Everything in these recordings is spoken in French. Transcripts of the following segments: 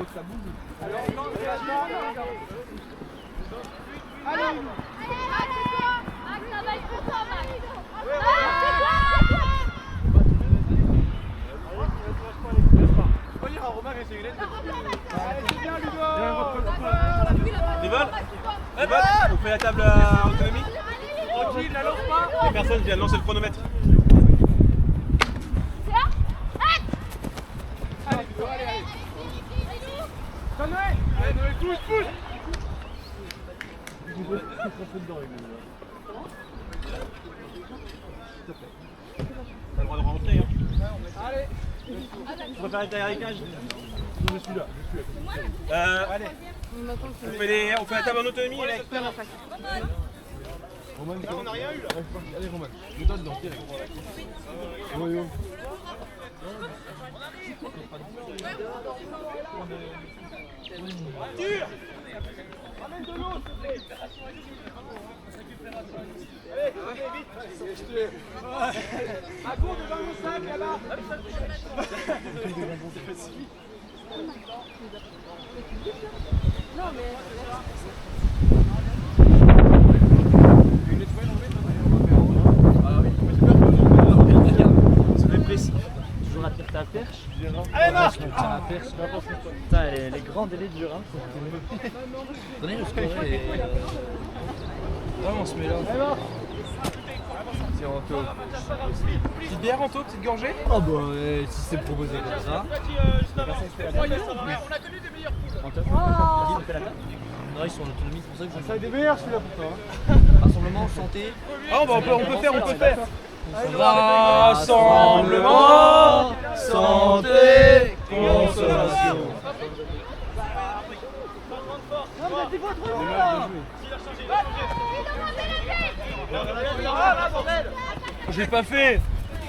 que ça bouge. Rival, vous faites la table à autonomie. Tranquille, la lance pas. Les personnes viennent lancer le chronomètre. T'as le droit de rentrer, hein. Allez. Tu préfères être derrière les cages? Je suis là. Allez. On fait la table en autonomie, les mecs. Roman, on n'a rien eu là. Allez Roman, je donne dans direct. Tire. Ramène de l'eau, s'il te plaît. Allez, vite. À gauche devant mon sac là-bas. Non mais... Ça fait précis. Toujours la pire ta perche. Allez, Marc. La perche. Putain, les grands délais du Rhin. Attendez, le score est... Vraiment, on se met là. C'est Anto. Petite bière, Anto, petite gorgée. Oh bah, si c'est proposé comme ça. On a connu des meilleurs coups. Qui fait la table? Non, ils sont en autonomie, c'est pour ça que je... Ça des meilleurs celui-là pour toi. Rassemblement, santé. Ah, bah on peut faire. Rassemblement, santé, consommation. Je l'ai pas fait.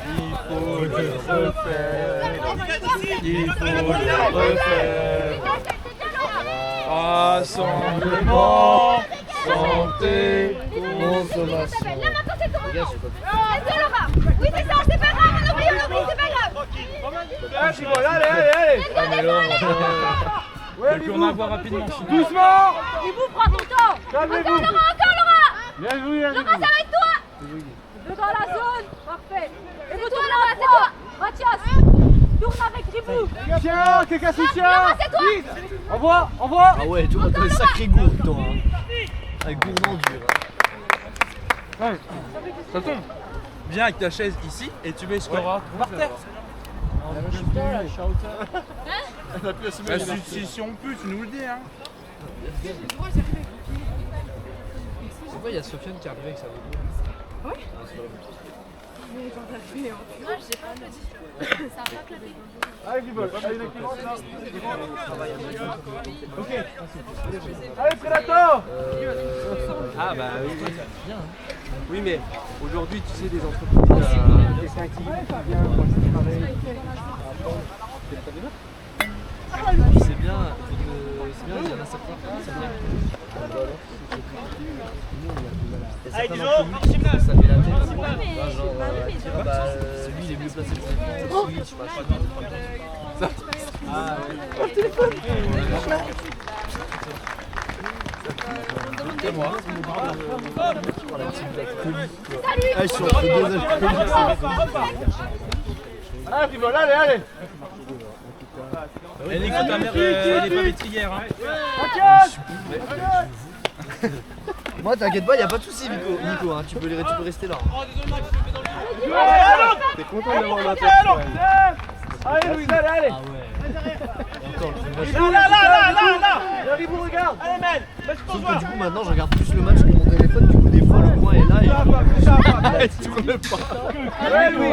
Il faut le refaire. Il faut le refaire. Rassemblement, santé, consommation. Oui c'est ça, c'est pas grave, on oublie, c'est pas grave. Allez. Ah mais là, il peut en avoir rapidement. Doucement. Ribou, prends ton temps. Calmez-vous. Encore Laura. Bien joué, Laura, ça va être toi. Deux dans la zone, parfait. Et vous tournez là, c'est toi. Mathias, tourne avec Ribou. Tiens, quelqu'un soutient. Laura, c'est toi. Envoie. Ah ouais, toi, t'as des sacrés gourds, toi. Un gourdant dur. Ouais. Ça tombe. Viens avec ta chaise ici et tu mets Scora par terre. Si on peut, tu nous le dis. Hein. C'est quoi, il y a Sofiane qui est arrivé avec sa vidéo? Oui. J'ai pas dit. Ça a pas clapé. Allez, Bibol. Ok. Allez, Predator. Ah bah oui, bien. Oui mais aujourd'hui tu sais des entreprises, quelqu'un qui vient pour travailler. C'est bien, il y en a certains qui savent bien. Allez, Dijon, gymnase. Ça met la tête. Genre, lui il est mieux placé pour défendre, je sais pas. Ah ouais. C'est moi. Allez, sur deux Allez, Bibol, allez. Et Nico, ta mère, elle est pas vétérière. Moi t'inquiète pas, y a pas de soucis Nico, hein. tu peux rester là. T'es content d'avoir ma tête. Allez, Louise, allez. Ah ouais. Encore le Là, là, là, là, là. Ribou, regarde. Allez, man. Sauf que du coup maintenant je regarde plus le match que mon téléphone, du coup des fois le point est là et tu tournes pas. Allez, Louis.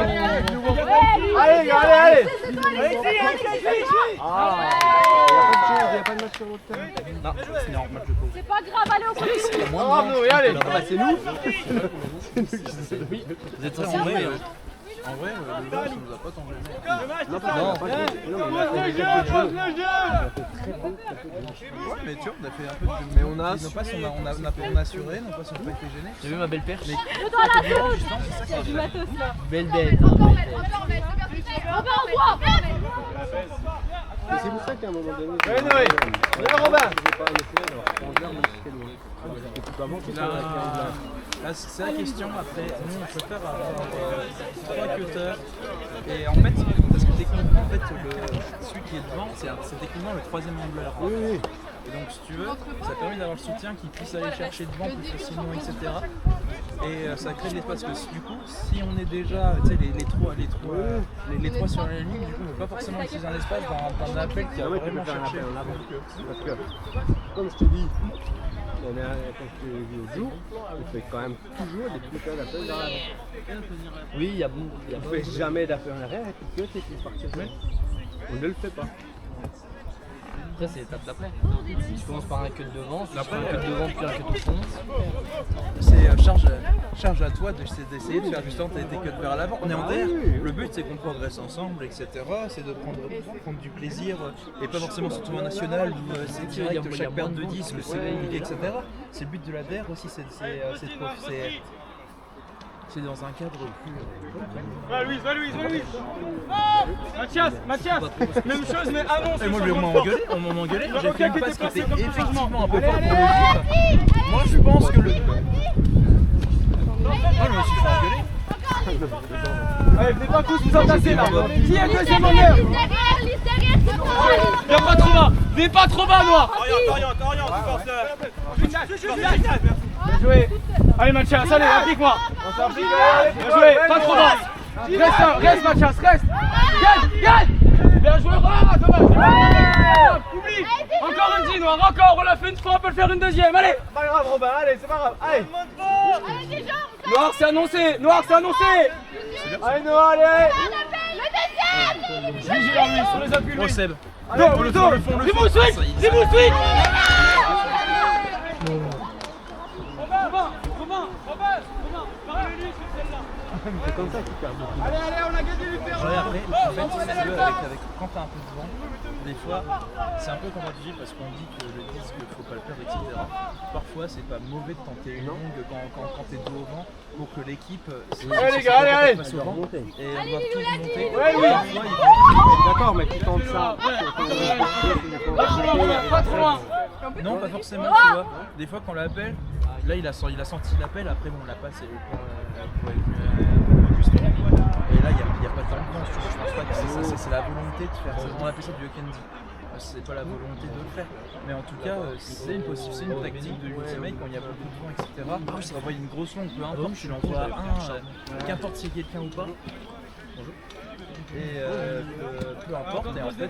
Allez, allez. Ah. Il y a pas de match sur l'autre thème. Non, c'est énorme, match de pause. C'est pas grave, allez au colis. Bravo, et allez. C'est nous. Vous êtes très en vrai. En vrai, le gars, ça nous a pas tant gêné. Ouais, mais tu vois, on a fait un peu de jeu. Mais on a assuré, non pas si on n'a pas été gêné. J'ai vu ma belle perche. Deux dans la zone. Il y a du matos là. Belle bête. Encore mettre. On va en bois. Mais c'est pour ça qu'à un moment donné. Ouais, Noé. Robin. Là, c'est la question. Après, nous, on préfère avoir 3 cutters. Et en fait, parce que techniquement, en fait, celui qui est devant, c'est techniquement le 3e angleur. Oui. Et donc, si tu veux, ça permet d'avoir le soutien qui puisse aller chercher devant plus facilement, etc. Et ça crée de l'espace. Parce que du coup, si on est déjà, tu sais, les trois sur la ligne, du coup, on ne peut pas forcément utiliser un espace dans un appel qui a vraiment cherché. Parce que, comme je te dis, quand je t'ai vu l'autre jour, on fait quand même toujours des putains d'appels dans l'avant. Oui, il y a On ne fait jamais d'appel en arrière et puis que tu partir. On ne le fait pas. Après, c'est l'étape d'après. Tu commences par un cut devant, tu fais un cut devant puis un cut au fond. C'est charge à toi d'essayer de faire justement tes cuts vers l'avant. On est en terre, le but c'est qu'on progresse ensemble, etc. C'est de prendre du plaisir et pas forcément sur tournoi national où c'est direct, chaque perte de disque, c'est compliqué, etc. C'est le but de la DER aussi, c'est dans un cadre plus. Va Louise. Mathias, même chose mais avance. Et moi on m'a engueulé, j'ai fait une passe qui était effectivement un peu fort pour l'équipe. Moi je pense que le. Moi je me suis fait engueuler. Allez, venez pas tous vous entasser là. Qui est deuxième honneur? Lise derrière, c'est bon. Viens pas trop bas. Venez pas trop bas, Noir. Oriente, tu forces le. Bien joué. Allez Mathias, allez, applique-moi. Bien joué, pas trop bas. Reste Mathias, reste. Gagne. Bien joué, dommage. Oublie. Encore une 10 Noir, encore. On l'a fait une fois, on peut le faire une deuxième. Allez. C'est pas grave, Robin, allez, c'est pas grave. Allez. Noir, c'est annoncé. Allez Noah, allez. Je lui sur les appuis. Bon Seb. Non, le fond. C'est vous suite. Robin, parle-lui sur celle-là. C'est comme ça qu'il perd beaucoup. Allez, on a gagné du terrain. Ouais, après, en fait, si tu veux, quand t'as un peu de vent, des fois, c'est un peu compliqué parce qu'on dit que le disque, faut pas le perdre, etc. Parfois, c'est pas mauvais de tenter une longue quand t'es dos au vent pour que l'équipe. Allez, les gars, allez. Passe au vent, et on doit tous monter. Ouais, oui. D'accord, mais tu tentes ça. Pas trop loin. Non, pas forcément, tu vois. Des fois, quand on l'appelle, là, il a senti l'appel, après, bon, on l'a passé pour Augustin. Et là, il n'y a pas de d'ambiance, je pense pas que c'est la volonté de faire ça. On appelle ça du Huckendi. C'est pas la volonté de le faire. Mais en tout cas, c'est une tactique de ultimate quand il y a beaucoup de vent, etc. Ça envoie une grosse longue, peu importe, tu l'envoies qu'importe s'il y a quelqu'un ou pas. Bonjour. Et peu importe, et en fait,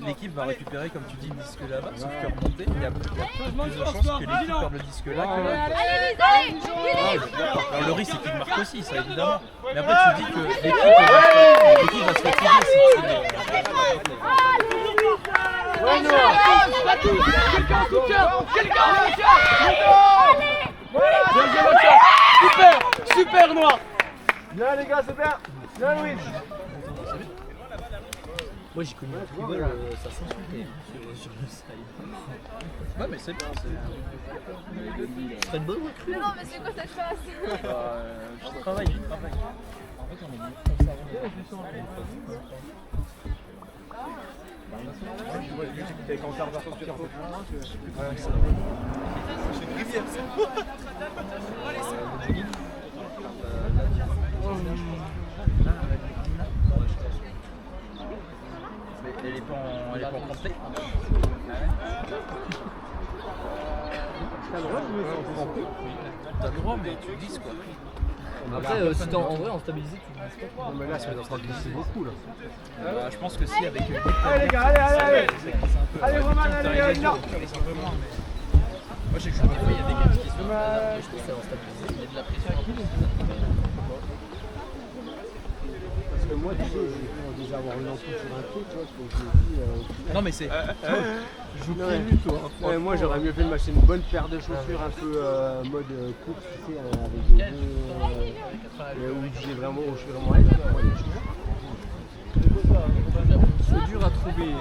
l'équipe va récupérer, comme tu dis, le disque là-bas, sauf que remonter, il y a plus de chances que l'équipe perde le disque là que alors le risque c'est qu'il marque aussi, ça évidemment. Mais après tu dis que l'équipe va se fatiguer. Super Noir. Bien les gars, c'est bien. Bien Louis. Moi j'ai connu un football, ça s'insultait sur le side. Ouais mais c'est bien, c'est serait une bonne recrue. Non mais c'est quoi cette face? Je travaille. En fait on est elle est pas en complet. T'as le droit, mais tu glisses quoi. Après, si t'es en vrai, en stabilisé, tu glisses pas. Non, mais là, ça va en glisser beaucoup là. Je pense que si avec Allez les gars, allez. Allez Roman, allez, non. Moi je sais que des fois il y a des gars qui sont. Je trouve que c'est en stabilisé, il y a de la pression. Parce que moi, déjà avoir une ampoule sur un pied, tu vois, je me dis. Non mais c'est. Je joue pieds nus, toi. Ouais, moi, j'aurais mieux fait de m'acheter une bonne paire de chaussures un peu mode course, tu sais, avec des deux. Où je suis vraiment à l'aise. C'est dur à trouver.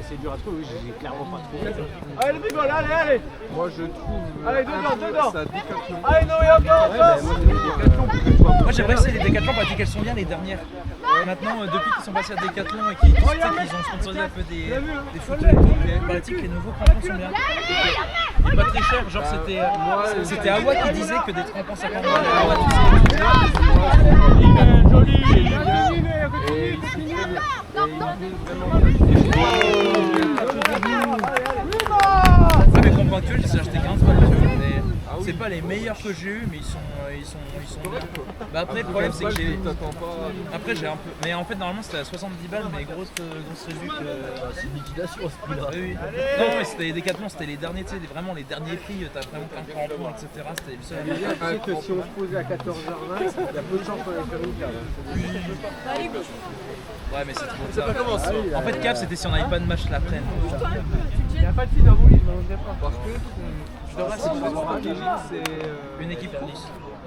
C'est dur à trouver, oui, j'ai clairement pas trouvé. Allez le bigol, allez. Moi, je trouve. Allez, dedans. Ça Allez Noé, encore. Moi j'aimerais essayer les Décathlon, parce qu'elles sont bien les dernières. maintenant, depuis qu'ils sont passés à Decathlon et qu'ils ont sponsorisé un peu des footers et tout, les paraît-il que les nouveaux crampons sont bien. Et pas très cher, genre c'était Awa qui disait que des crampons 50 balles, Awa tu sais. Ça, mes crampons actuels, je les ai achetés 15 balles. C'est pas les meilleurs que j'ai eu, mais ils sont bien. Bah après, le problème c'est que j'ai. Après, j'ai un peu. Mais en fait, normalement c'était à 70 balles, mais grosse réduc. C'est une liquidation à ce prix-là. Oui. Non, mais c'était les Decathlon, c'était les derniers, tu sais, vraiment les derniers prix. T'as vraiment plein de crampons, etc. C'était le seul. Tu sais que si on se posait à 14h20, il y a peu de chance qu'on allait faire une cave. Ouais, mais c'est trop tard. En fait, cave, c'était si on n'avait pas de match l'après. Il n'y a pas de fille dans mon livre, je ne pas. Par contre, je devrais c'est stratégique, c'est Une équipe plus.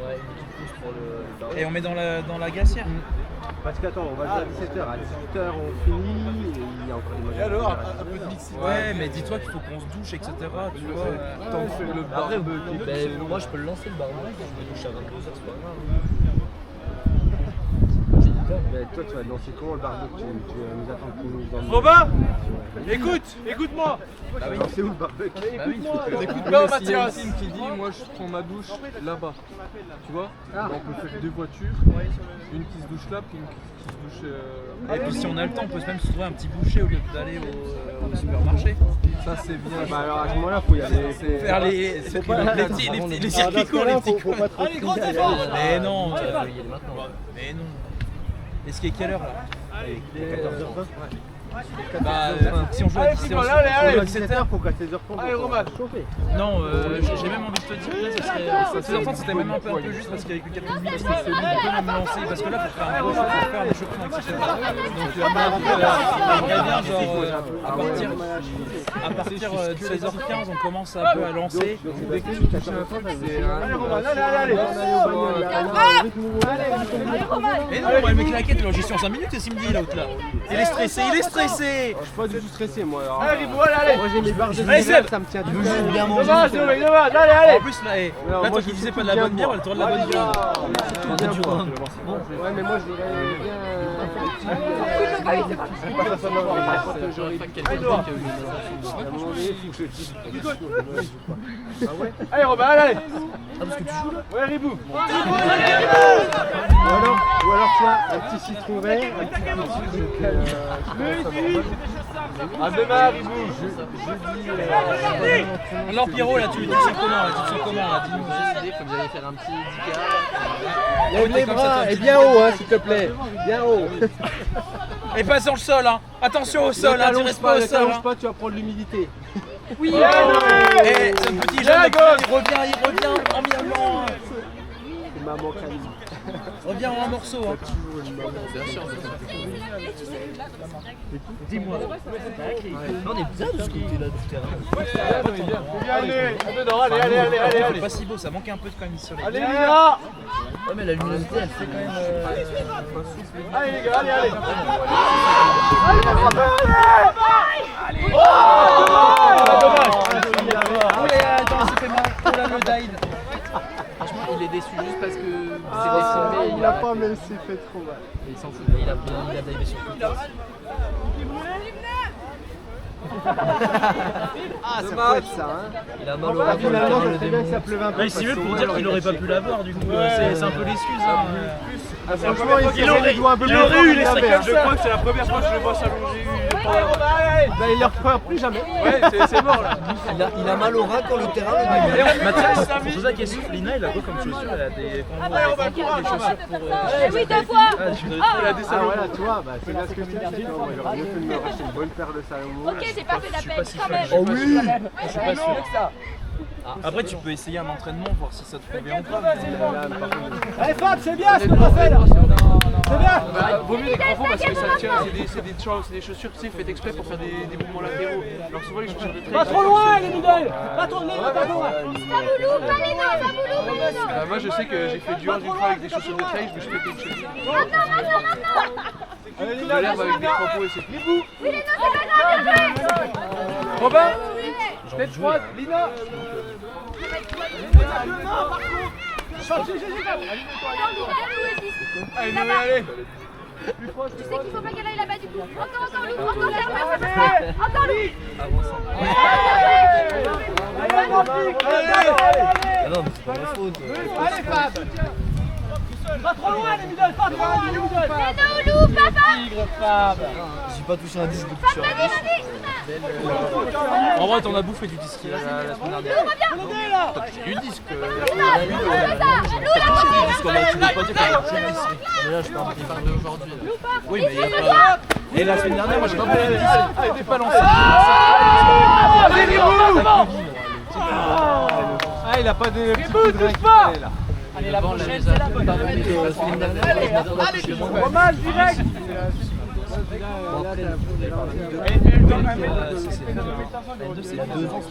Ouais, une équipe pousse pour le. Et on met dans la glacière. Parce qu'attends, on va jouer à 17h, à 18h on finit, et il y a encore des matchs. Et alors, un peu de mix. Ouais, mais dis-toi qu'il faut qu'on se douche, etc. Tu vois. Tant que le Après, barbecue. ben, moi je peux le lancer le barbecue, je me douche à 22h, c'est pas grave. Mais toi, tu vas lancer comment le barbecue? Tu vas nous attendre pour nous dans le. Robin, écoute-moi. Bah oui. C'est où le barbecue? Bah oui. Écoute Non, pas s'il y a Mathias. une team qui dit, moi je prends ma douche là-bas. Tu vois? On peut faire 2 voitures, une qui se douche là, puis une qui se douche. Et puis si on a le temps, on peut même se trouver un petit boucher au lieu d'aller au supermarché. Ça c'est bien. Bah alors à ce moment-là, faut y aller. Faire les circuits courts, les petits coins. Allez, gros effort. Mais non, Il y est maintenant. mais non. Et ce qui est quelle heure là? 14h20. Bah, si on joue à 17h, À 17h, faut qu'à 16h30. Allez, Romain. Chauffer. non, j'ai même envie de te dire, là, ça serait 16h30, c'était même un peu juste parce qu'avec le 4,5, on peut même lancer parce que là, faut faire un gros show, faut faire des chauffements, etc. Donc, j'aimerais bien, genre, à partir de 16h15, on commence un peu à lancer. Dès que tu touches à la fin, c'est Allez, Romain, allez. Mais non, ouais, mais claquette, là, j'y suis en 5 minutes et Simdi, l'autre là. Il est stressé, Je suis pas du tout stressé, moi. Alors, Allez, Ribou, allez. moi, j'ai mes barres de Allez, céréales, Seb. ça me tient tout Bien seul. manger. En plus, là, là toi qui disais pas de la bonne bière, elle te rend de la bonne bière. Bien boire. Ouais, mais moi, je voudrais bien. Allez, Robin, allez. Ah, parce que tu joues là? Ouais, Ribou. Ou alors, tu vois, un petit citron vert, un petit À demain, Ribou. Alors Pierrot, là, tu te sens comment là? Tu te sens comment là? Dis-nous. J'ai comme j'allais faire un petit 10K. Lève les bras et bien haut, hein, s'il te plaît. Bien haut. Et pas sur le sol, hein. Attention au sol, hein. Tu restes pas au sol. t'allonges Hein. pas, tu vas prendre l'humidité. Et ce petit jeune, il revient en mi-temps. C'est maman Camille. Revient en un morceau. Hein. Dis-moi. On est bien de ce côté-là du terrain. Allez, dedans, allez. C'est pas si beau, ça manquait un peu de quand même ici. Allez, Lina. Ouais, mais la luminosité elle fait quand même. Allez, les gars, allez. Attends, il s'est fait mal. Oh là, le dive. Franchement, il est déçu juste parce que c'est décimé. Il a pas, mais il s'est fait trop mal. Il s'en fout, mais il a divé sur le côté. Ah, ça peut être ça, hein. Il a mal au bras. Finalement, ça serait bien que ça pleuve un peu. C'est mieux pour dire qu'il aurait pas pu l'avoir, du coup. C'est un peu l'excuse. Hein. Franchement, il aurait les doigts un peu plus. Il aurait eu les fort, 5 il avait, Je crois que c'est la première fois que je le vois s'allonger. Bah, il ne le refera plus jamais. Ouais, c'est mort là. Il a mal au rein quand le terrain le dévie. Mathias, je pose la question, Lina, elle a quoi comme chaussures? Elle a des chaussures pour. Oui, 2 fois. Ah, voilà, tu vois, bah, c'est là ce que je te dis. Moi, j'aurais mieux fait de me racheter une bonne paire de salons. Ok, j'ai pas fait d'appel quand même. Oh oui! Je suis pas sûr. Après, tu peux essayer un entraînement, voir si ça te convient ou pas. Allez Fab, c'est bien ce que t'as fait là. C'est bien. Vaut mieux des crampons parce que ça tient, c'est des chaussures faites exprès pour faire des mouvements latéraux. Alors souvent les chaussures de trail. Pas trop loin les middle. Pas trop loin. Moi je sais que j'ai fait du hors du trail avec des chaussures de trail, je me suis fait quelque chose. Allez De Lina, l'herbe avec des crampons et c'est tout. Robin. Tête droite, Lina. Allez, Noé, allez. Tu sais qu'il faut pas qu'elle aille là-bas du coup. Encore, Lou, encore, encore, Lou. Ah non, mais c'est pas ma faute. Allez, Fab. Pas trop loin les middle, pas trop loin les middle. Mais non, Lou, papa. Tigre, Fab. J'ai pas touché un disque depuis que je suis arrivé. En vrai, t'en as bouffé du disque la semaine dernière. T'as touché du disque. Lou, la Tu peux pas dire qu'on a touché le disque. Mais là, je parle d'aujourd'hui. Oui, mais il y a pas. Et la semaine dernière, moi j'ai pas bouffé le disque. Ah, il était pas lancé. Ah, il a pas de. Allez, la prochaine, c'est la bonne. Allez, Roman, direct. C'est il y a 2 ans.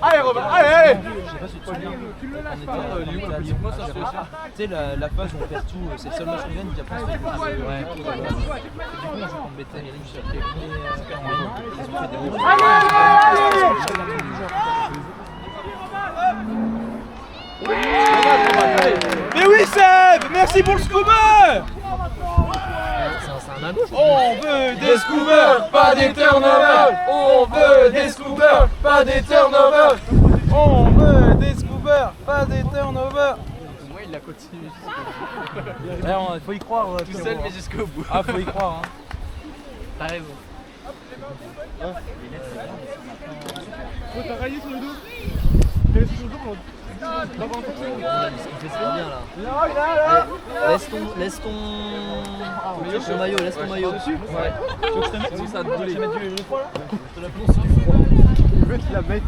Allez, Roman, allez. Je sais pas si tu te souviens. Tu sais, la phase où on perd tout, c'est le seul match qu'on gagne, puis après on se fait ouais. Du coup, on joue contre Bethel, Eric, Super moyen. Ils ont fait des bons jeux. Mais oui, Seb, merci pour le scuba. On veut des scoopers, pas des turnovers. On veut des scoopers, pas des turnovers. On veut des scoopers, pas des turnovers. Moi, il l'a continué. Il faut y croire. Tout seul, mais jusqu'au bout. Ah, faut y croire. Hein. T'as raison. T'as raillé sur le dos. Il fait ça bien là. Laisse ton maillot, laisse ton maillot. Ouais. Tu veux que je te mette ça de les mettre une fois là? Je veux te la mettre.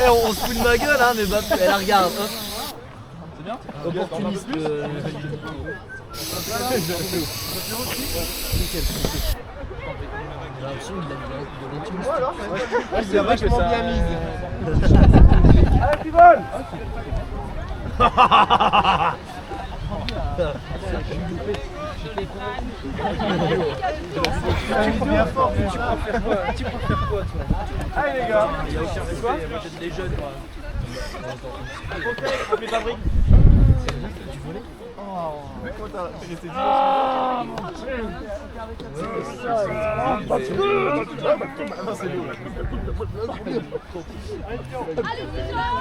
On se fout de ma gueule hein, mais bah, elle la regarde. Hop. C'est bien? Opportuniste. J'ai l'impression qu'il a mis de l'optimisme. C'est vachement bien mise. Allez, Pivol. Tu préfères quoi toi? Allez les gars. Il y a aucun respect, moi j'aime les jeunes moi. Ok, appelez Fabrique.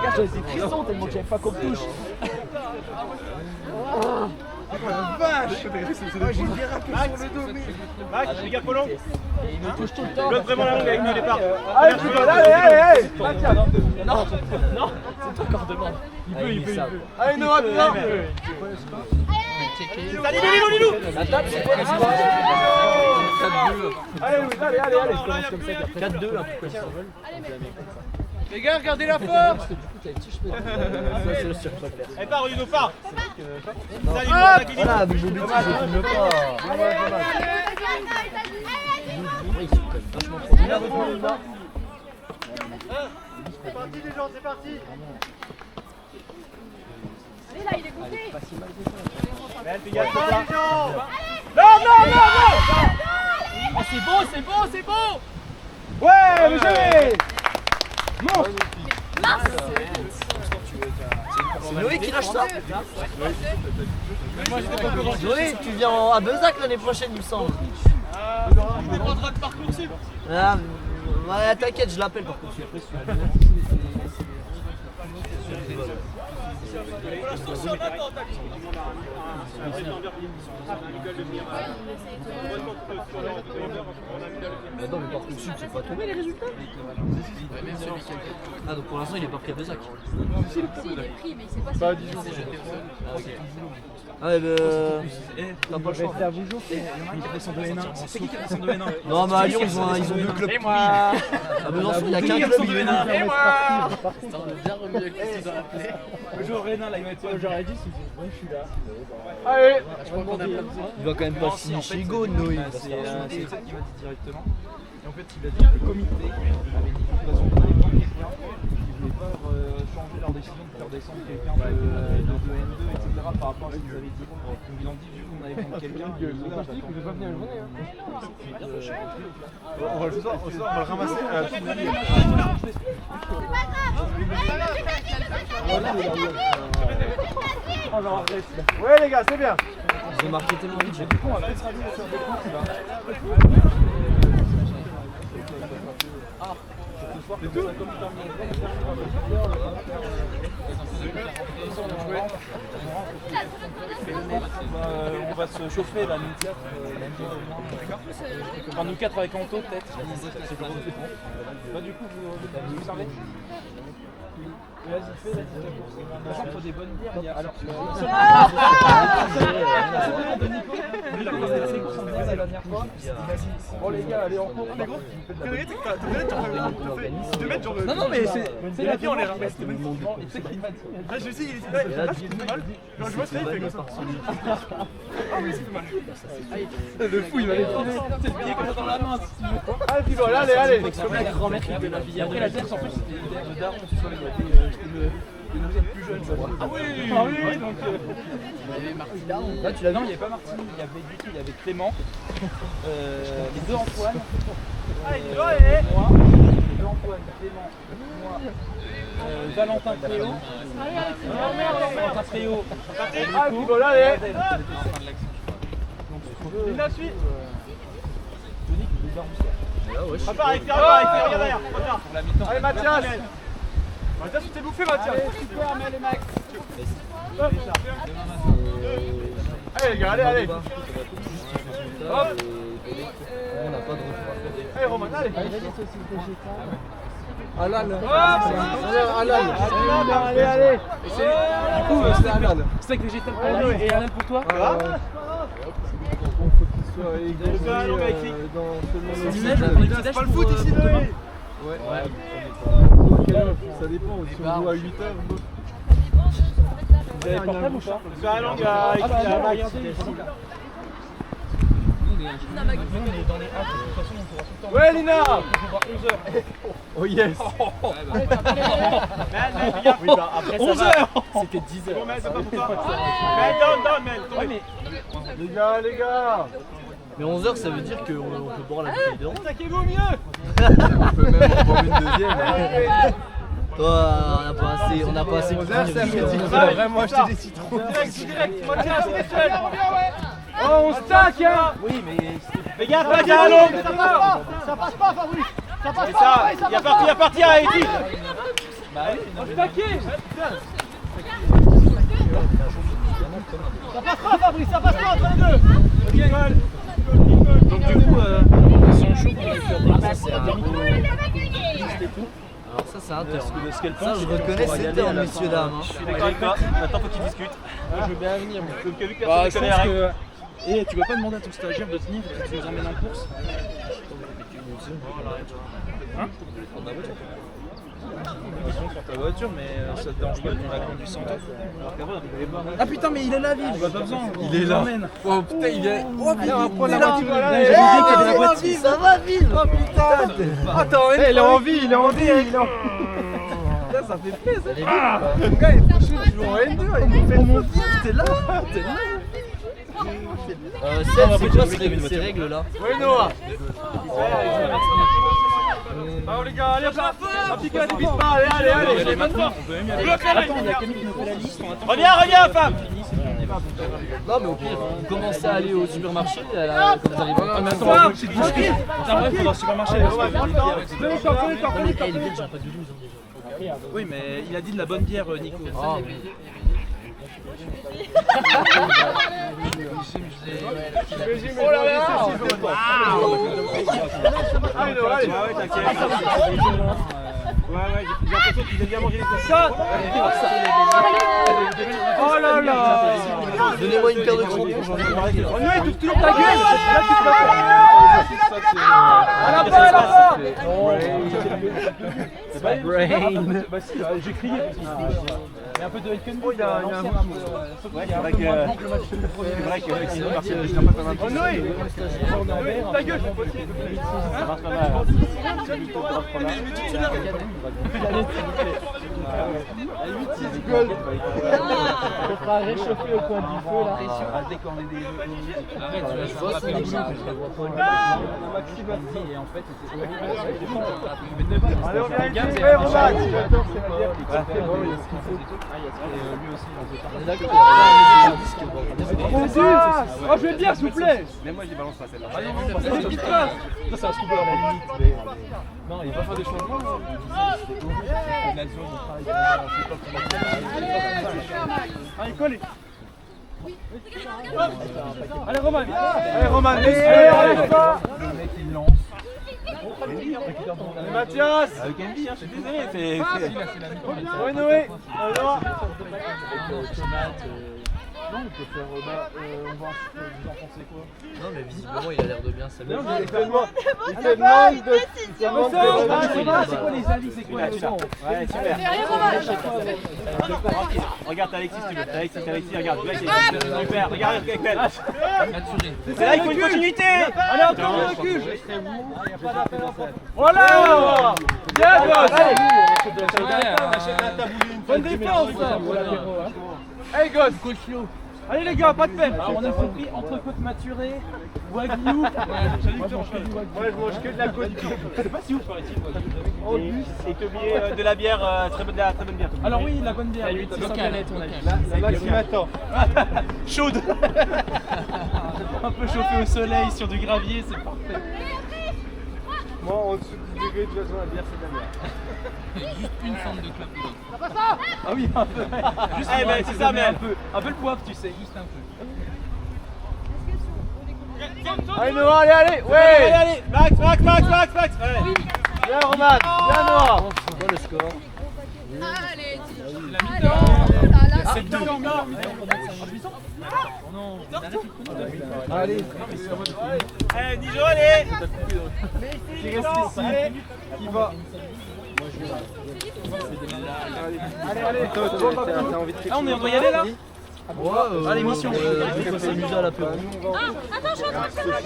J'avais des frissons tellement que j'avais pas qu'on touche. Vache! J'ai bien rappelé sur le dos, Max, les gars, Colomb. Il me touche tout le temps. Bloque vraiment la longue avec nous au départ. Allez, allez! Non, c'est encore demande. Il peut. Allez, Noah, viens! Lilou! La table c'est quoi? 4-2. Allez, allez! Je commence comme ça, 4-2, un peu comme ça. Les gars, regardez la force. Allez, pars, Lilou, pars! Voilà, mais je filme pas. C'est parti les gens, c'est parti! Allez là, il est coupé. Fais gaffe, là! Non! Oh, c'est bon. Ouais, mais jamais! Non! C'est Noé qui lâche ça. Noé, tu viens à Bezac l'année prochaine, il me semble. Ah, ouais, t'inquiète, je l'appelle par contre. Attends, mais par contre, c'est pas tombé les résultats. Ah, donc pour l'instant, il est pas pris à Bezac. Si, il est pris, mais il sait pas si il est jeté. Ah, ok. Ouais, t'as pas le choix. C'est qui descend de Hénin? Non, mais à Lyon, ils ont deux clubs. À Besançon, il n'y a qu'un club. Et moi. Le jour Hénin là, il va être j'aurais dit si je suis là. Allez! Il va quand même pas signer chez Go, Noé. C'est ça qui m'a dit directement. Et en fait, il a dit que le comité avait dit de toute façon qu'on allait prendre quelqu'un qui voulaient pas changer leur décision de faire descendre quelqu'un de N2, etc. par rapport à ce qu'ils avaient dit. Donc ils ont dit, vu qu'on allait prendre quelqu'un, Je vais pas venir le journée. On va le ramasser. Ouais les gars, c'est bien. Ils ont marqué tellement vite. Du coup, on va peut-être aller faire des courses là. C'est tout. On va se chauffer là, nous 4. Enfin, nous 4 avec Anto peut-être. Bah, du coup, vous servez. Vas-y, fais la course. De toute façon, il faut des bonnes bières. Il y a... Alors, il a posé ses courses en bière la dernière fois. Bon, les gars, allez en cours. Non, mais c'est la vie en l'air. Là, je sais, il est mal. Quand je vois ça, il fait comme ça. Ah oui, c'est mal. Le fou, il m'avait filé. C'est le billet comme ça dans la main. Allez, Figo, allez, allez. Comme la grand-mère qui avait la vie. Après, la terre, en plus, c'était une terre de daron. Tu vois, il y avait vous êtes plus jeune, je vois. Ah oui, donc. Il y avait Martine. Là, tu l'as vu, il n'y avait pas Martine, il y avait Guy, il y avait Clément, les deux Antoine. Moi, les deux Antoine, Clément, moi, Valentin Cléo. Valentin Cléo. Ah, Figo, allez. Lina, suis. Tony, il est Baroussière. Regarde derrière. Allez, Mathias. Mathias, tu t'es bouffé, Mathias. Super, mais les mecs. Allez, les gars, allez. Hop. On n'a pas de retour à faire. Allez, Roman, allez. Halal. Halal. Allez. Du coup, c'est Halal. Steak végétal pour lui et Halal pour toi. Il faut qu'il soit égalisé dans seulement C'est pas le foot ici, Noé. Ouais. Ça dépend, si on joue à 8h. Vous avez portable ou pas? C'est un langue à Max. Ouais, Lina. On pourra 11h. Oh yes. Oui, bah après ça va. C'était 10h. Bon, Mel, c'est pas pour toi. Mel, down, Mel. Tombez. Les gars. Mais 11h, ça veut dire qu'on peut boire la bouteille de rhum. Attaquez-vous mieux. On peut même en prendre une deuxième. Toi, on n'a pas assez de Ça fait vraiment acheter des citrons. Direct. Mathias, c'est seul. Oh, on stack, hein. Oui, mais Les gars, pas à l'ombre. Ça passe pas, Fabrice. Ça passe pas. Il y a parti à Haïti. bah oui, non, mais Ça passe pas, Fabrice. Ça passe pas entre les deux. donc du coup, ils sont chauds pour lui faire des passes. C'est un Alors ça, c'est un turn. ce qu'elle Ça, je reconnais, c'est turn, messieurs, dames. Je suis d'accord avec toi. Maintenant, faut qu'ils discutent. je veux bien venir. Donc, vu que Bah, personne ne je connaît pense la règle. que... Et tu vas pas demander à ton stagiaire de tenir et que tu nous emmènes en course? Hein? Sur ta voiture, mais ça te dérange pas de prendre la conduite sans toi? Ah putain, mais il est là, Vive! Pas besoin, il est là. Oh putain, il est. Oh putain, on va prendre la là. voiture là. J'ai oublié qu'il y avait la boîte. Ça va, Vive. Oh putain. Attends, il est en vie, il est en vie. Ça fait plaisir. Le gars, il est fouché, tu joues en N2. Il fait mon vie. T'es là. C'est quoi ces règles-là? Ouais, Noah. Alors, les gars, allez, hop là. Un petit gars, Vite pas, allez. Allez, maintenant, on peut même y aller. Attends, il y a Camille qui nous fait la liste. Reviens, femme. Non, mais au pire, vous commencez à aller au supermarché quand vous arrivez. Ah, mais attends, c'est discret. Putain, bref, on va au supermarché. Elle vient, j'ai un pas de douze déjà. Oui, mais il a dit de la bonne bière, Nico. Ah, Oh là là. Allez, ouais, t'inquiète. Ouais, j'ai l'impression qu'ils aient bien mangé les ça. Oh là là. donnez-moi une paire de crampons, j'en ai marre. Oh non, il touche toujours ta gueule. À la fin. brain. Bah si, j'ai crié. Il y a un peu de Elkenby. Oh, il y a un l'ancien, bout. un peu, Ouais, c'est vrai que c'est vrai que sinon Marseille je pas comme un peu. Oh Noé, ta gueule. Ça marche pas mal. On fera réchauffer au coin du feu là. Dès qu'on est des Arrête, tu vas jouer à et en fait, Allez, on vient ici. Ouais, Romain. Mon Dieu. Oh, je vais le dire, s'il vous plaît. Mais moi, je les balance pas celle-là. Ah non, non, c'est une petite passe. Ça, c'est un scooper à la limite. Non, il va faire des changements. Allez, collez. Allez, Romain. Allez, Romain. Allez, le mec il lance. Allez, Mathias. Avec Andy, je suis désolé, c'est Ouais, Noé. Non, on peut faire. On va. Vous en pensez quoi? Non, mais visiblement, il a l'air de bien s'amuser. Il te demande de. C'est quoi les avis? C'est quoi les gens? Ouais, super. Regarde, t'as Alexis, si tu veux. Alexis, regarde. Super, regarde, Ekbel. C'est là, il faut une continuité. Allez, encore le recul. Voilà. Bien, gosse. Bonne défense. Hey, gosse. Allez les gars, pas de peine. Alors on a compris entrecôte maturée, wagyu. Moi, je mange que de la côte. C'est pas si ouf paraît-il. Et t'as oublié de la bière, très bonne bière. Alors oui, la bonne bière. La lutte locale. La Maximator. Chaude. Un peu chauffée au soleil sur du gravier, c'est parfait. Moi, en dessous de 10 degrés, de toute façon, la bière, c'est de la bière. Juste une forme de club. Ah oui, un peu. Juste Eh ben, c'est ça, mais un peu le poivre, tu sais, juste un peu. Allez Noah, allez. Ouais. Allez, Max. Allez. Bien Roman. Bien Noah. C'est quoi le score? Allez, C'est 2. Allez. Allez, Dijon, allez. Qui reste ici. Qui va. Allez. T'as envie de Ah, on doit y aller là? Allez, mission. Il faut s'amuser à l'apéro. attends, je suis en train de faire la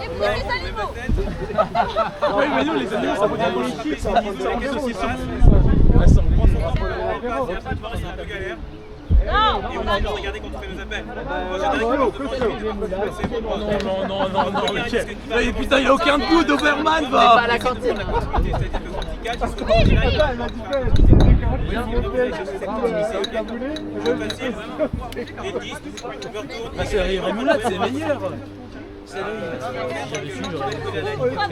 et vous avez les animaux. Oui, mais nous les animaux, ça vaut bien pour l'équipe, ça vaut bien pour les saucissons. C'est un peu galère. Non, Et on a envie de regarder quand on fait nos appels. Non, putain, il a aucun goût, Doberman, va. À la cantine. C'est Rémoulade, c'est meilleur. Ils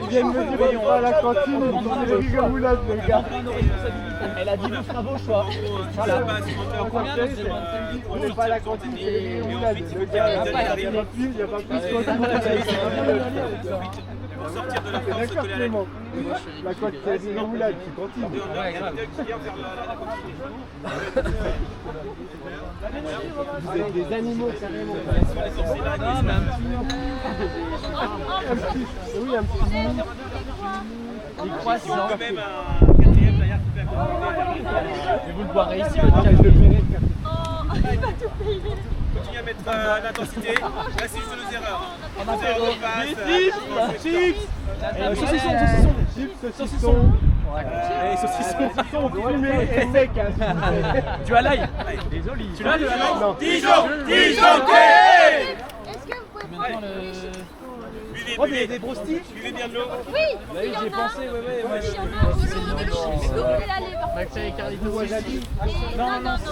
viennent me dire on va à la cantine, ils sont des rigomoulades les gars. Elle a dit le travaux choix. Voilà. On n'est pas à la cantine, c'est des rigomoulades. Le gars, il n'y a pas plus Pour sortir de la France, d'accord Clément. La côte c'est des rigomoulades, c'est cantine. Vous êtes des animaux carrément. Oui, un petit. Il croissant. quand même un quatrième derrière qui fait Mais vous le boirez ici, votre cage de péril. Il va tout payer. Continue à mettre l'intensité. Là, c'est juste nos erreurs. Saucisson. Et saucisson fumé et sec. Tu as l'ail. Désolé. Tu l'as le l'ail? Non. Dijon. Est-ce que vous pouvez prendre Oh, des brostis. Buvez bien de l'eau. Oui, il y en a. J'y ai pensé, ouais. Il y en a. De l'eau. Doublez la lait, par contre. et Carlito. Non.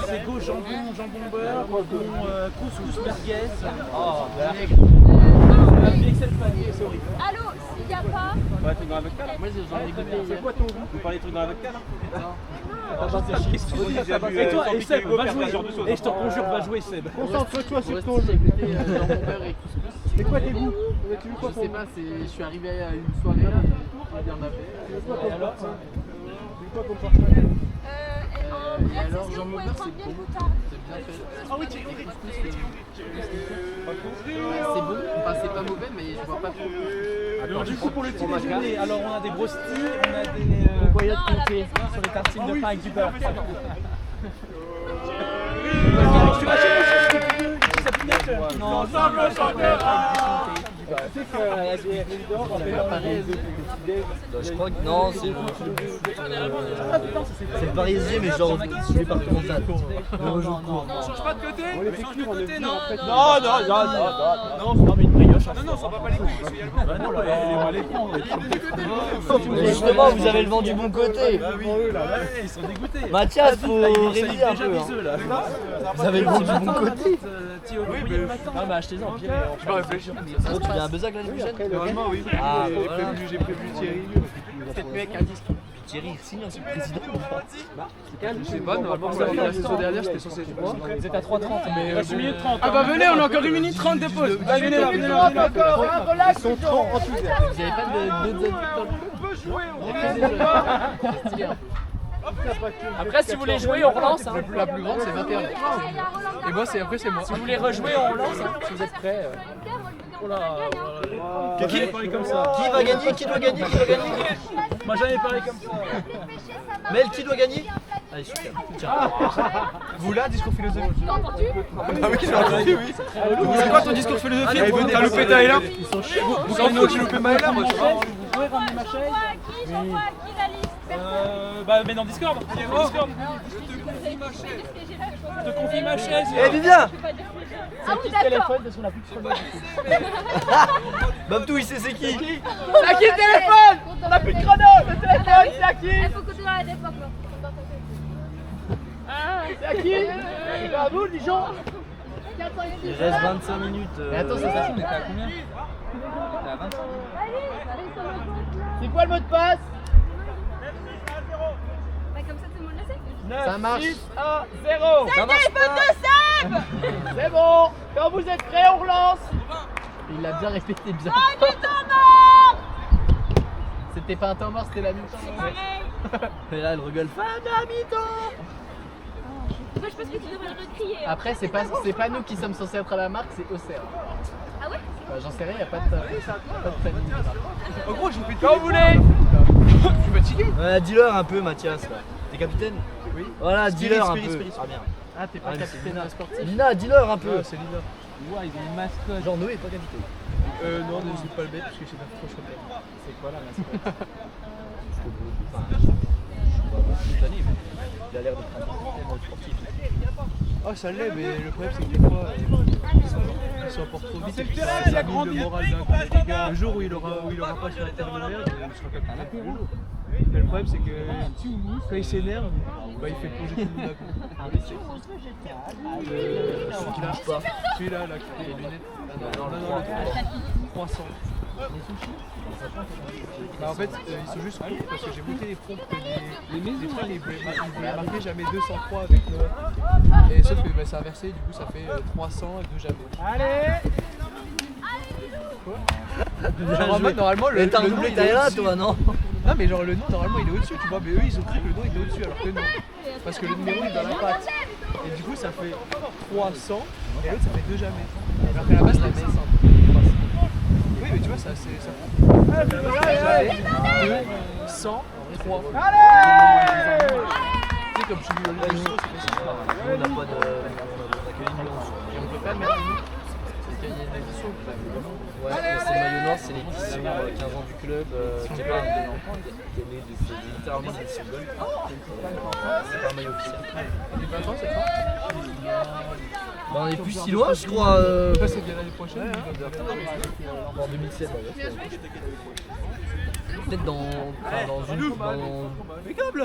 C'est go jambon beurre, couscous merguez. Oh, Allô, s'il n'y a pas. Ouais, truc dans la vodka là. Moi, j'en ai goûté. C'est quoi ton goût? Vous parlez de trucs dans la vodka là? Et toi, et Seb, va jouer. Et je t'en conjure, va jouer Seb. Concentre-toi sur ton J'ai jeu. goûté jambon beurre et couscous. C'est quoi tes goûts? Tu veux quoi Je pour sais goût? pas, je suis arrivé à une soirée là. Et alors, Jean Maubert, c'est bon. Ah oui, c'est bon. Enfin, c'est pas mauvais, mais je vois pas trop. Alors du coup pour le petit déjeuner, alors on a des brostilles, on a des Coyote comté. sur les tartines de pain avec du beurre. Non, Je crois que non, c'est le parisien, mais genre départemental. Le rejour. On change pas de côté. On les fait cuire, on est venu en fait. non, mais une brioche. Non, ça va pas les couilles, parce qu'il y a le Bah non, on va les prendre. Mais justement, vous avez le vent du bon côté. Bah oui, ils sont dégoûtés. Mathias, faut Ils réviser un déjà peu. viseux, là. Vous avez le vent du bon côté. Thio, oui, le matin. Non, mais achetez-en, pire. Je vais réfléchir. Oh, tu viens à Bezac l'année prochaine? Normalement, oui. Ah, J'ai voilà. prévenu Thierry. Peut-être mieux avec un disque. Thierry, il signe un sur le président ou pas? Je sais pas, normalement, la saison dernière, j'étais censé être moi. Vous êtes à 3h30, mais. 1 minute 30. Ah bah venez, on a encore 1 minute 30 de pause. Bah venez là, venez là. Ils sont trop enthousiastes. Vous avez pas d'autres amis dans le club? Après, si vous voulez jouer, on relance. Hein. La plus grande, c'est 21. Et moi, après, c'est moi. Si vous voulez rejouer, on relance. Hein. Si vous êtes prêts. Qui parlé comme ça? Qui va gagner? Qui doit gagner? Qui doit gagner? Moi jamais parlé comme ça. Mel, qui doit gagner? Allez, super. Tiens. Vous là, discours philosophique. T'as entendu? Ah oui, j'ai entendu, oui. C'est quoi ton discours philosophique? T'as loupé Taïla? Vous savez moi que j'ai loupé Maëla, moi. Vous pouvez ramener ma chaise? J'envoie à qui la liste? Bah mais dans Discord. Discord. Je te confie ma chaise. Eh, Vivien! Ah oui, d'accord. Parce qu'on a plus de chrono. Babtou, il sait c'est qui? C'est à qui le téléphone? On a plus de chrono. Le téléphone, c'est à qui? Il faut continuer à l'époque là. C'est à qui? C'est à vous, Dijon. Il reste 25 minutes. Mais attends, c'est ça, on était à combien? À 25. C'est quoi le mot de passe? Bah comme ça tout le monde le sait. 9, 6, 1, 0. Ça marche pas. C'est bon. Quand vous êtes prêts, on relance. Il l'a bien répété, bien. C'était pas un temps mort, c'était la mi-temps. Et là, elle rigole. Fin de mi-temps. Moi je pense que tu devrais le recrier. Après, c'est pas nous qui sommes censés être à la marque, c'est Auxerre. Ah ouais? J'en sais rien, y a pas de famille. En gros, j'ai fait Quand vous voulez. Je suis fatigué. Ouais, dis-leur un peu, Mathias. Là. T'es capitaine? Oui. Voilà, dis-leur un peu. Spirit. Ah merde. Ah, t'es pas capitaine sportif. Lina, dis-leur un peu. C'est Lina. Ouais, ils ont une mascotte. Jean Noé est pas capitaine. Non, ne suis pas le bête parce que c'est pas trop chouette. C'est quoi la mascotte? Cette année, mais il a l'air d'être un capitaine sportif. Ah, ça l'est, mais le problème, c'est que des fois, ils s'emportent trop vite. Et puis ça mine le moral d'un coup. Les gars, le jour où il aura pas sur la terre de merde, il sera capitaine. Mais le problème, c'est que quand il s'énerve, bah, il fait plonger tout le monde à coup. Celui qui lâche pas. Celui-là, là, qui fait les lunettes. Non, 300. Bah, en fait, ils sont juste courts parce que j'ai monté les fronts que les freins, ils voulaient marquer jamais 203 avec le. Et sauf que bah, c'est inversé, du coup ça fait 300 et 2 jamais. Allez. Genre en mode, normalement le T'as nom doublé il est Taïla, au-dessus. toi, non? Non mais genre le nom normalement il est au-dessus, tu vois, mais eux ils ont cru que le nom il est au-dessus alors que non. Parce que le numéro il est dans la patte. Et du coup ça fait 300 et l'autre ça fait 2 jamais. Alors qu'à la base c'est 100. Oui mais tu vois ça c'est ça. Jamais, 2, 100, 3. Allez. Tu sais comme je suis le son, c'est facile. On n'a pas de. On a que une nuance. Et on peut pas le mettre nous. Parce qu'il y a une édition. Ouais, c'est le maillot noir, c'est l'édition 15 ans du club. Qui est pas c'est littéralement une symbole. C'est pas un maillot officiel. Les 20 ans c'est quand Bah, on est plus si loin, je crois. Ça c'est bien l'année prochaine. En 2007. Peut-être dans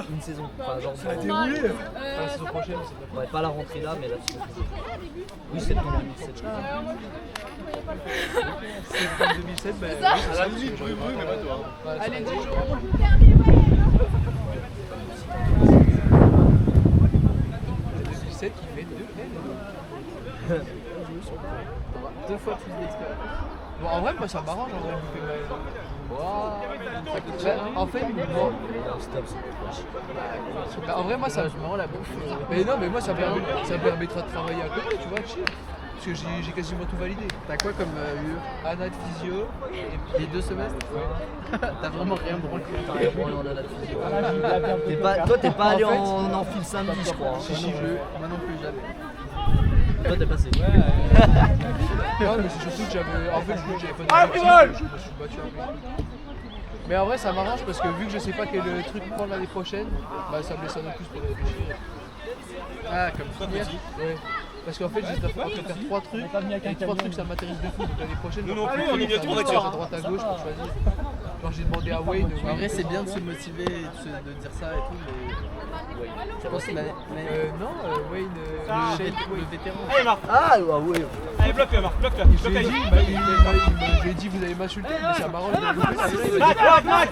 une saison. Enfin, genre. La saison prochaine c'est Ouais, pas la rentrée là, mais la saison. Oui, c'est en 2007. Je crois. septembre 2007, bah oui, c'est ça. Mais pas toi. Allez, Dijon. 2007 qui fait 2 L. 2 fois plus d'expérience. Bon, en vrai, moi ça m'arrange en vrai. En fait, bon, en vrai, moi, ça me rend la bouffe. Mais non, mais moi, ça me permettra de travailler à côté, tu vois, chill. Parce que j'ai quasiment tout validé. T'as quoi comme UE? Anat physio, et les 2 semestres. T'as vraiment rien branlé. T'as rien branlé en anat physio. Toi, t'es pas allé en fil samedi, je crois. Si, moi non plus, jamais. Toi, t'es passé. Non, mais c'est surtout que j'avais. En fait, j'avais pas d'objectif, je me suis battu avec. Mais en vrai, ça m'arrange parce que vu que je sais pas quel truc prendre l'année prochaine, bah ça me laisse un peu plus pour réfléchir. Ah, comme finir. Ouais. Parce qu'en fait, j'étais en train de faire 3 trucs, et 3 trucs ça m'intéresse de fou. Donc l'année prochaine, Nous non plus, on est à bientôt d'accord. droite à gauche pour choisir. Genre, j'ai demandé à Wayne. En vrai, c'est bien de se motiver et de dire ça et tout, mais. Ouais. Je pense que non, Wayne, le vétéran. Allez, Marc. Ah, oui. Allez, bloque-le, Marc, bloque-le. je lui ai Bloque-le. dit, je lui ai dit, vous allez m'insulter, mais ça m'arrange de le faire. Marc.